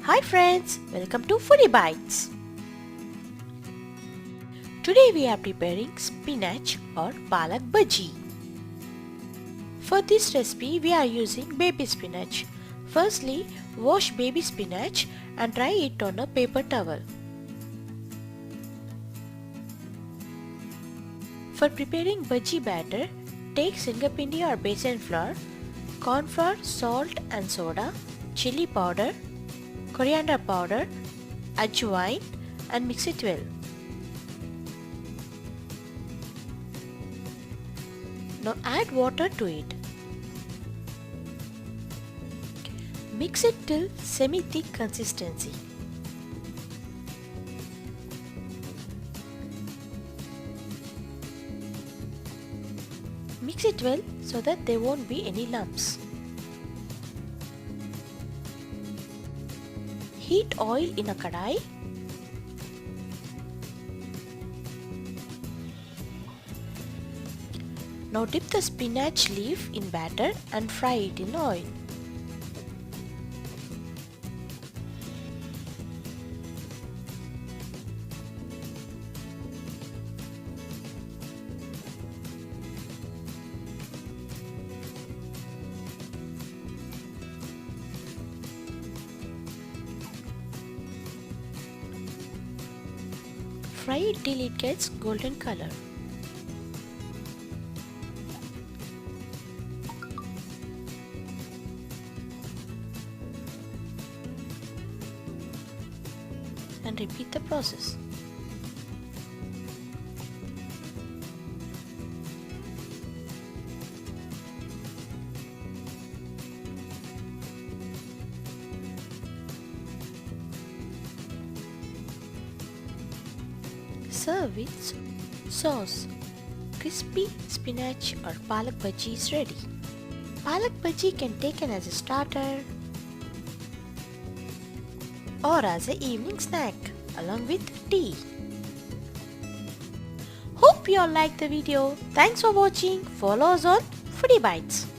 Hi friends, welcome to Foodie Bites. Today we are preparing spinach or palak bajji. For this recipe we are using baby spinach. Firstly, wash baby spinach and dry it on a paper towel. For preparing bhaji batter, take singapindi or besan flour, corn flour, salt and soda, chili powder, coriander powder, ajwain and mix it well. Now add water to it. Mix it till semi-thick consistency. Mix it well so that there won't be any lumps. Heat oil in a kadai. Now dip the spinach leaf in batter and fry it in oil. Fry it till it gets golden color. And repeat the process. Serve with sauce. Crispy spinach or palak bajji is ready. Palak bajji can be taken as a starter or as an evening snack along with tea. Hope you all liked the video. Thanks for watching. Follow us on Foodie Bites.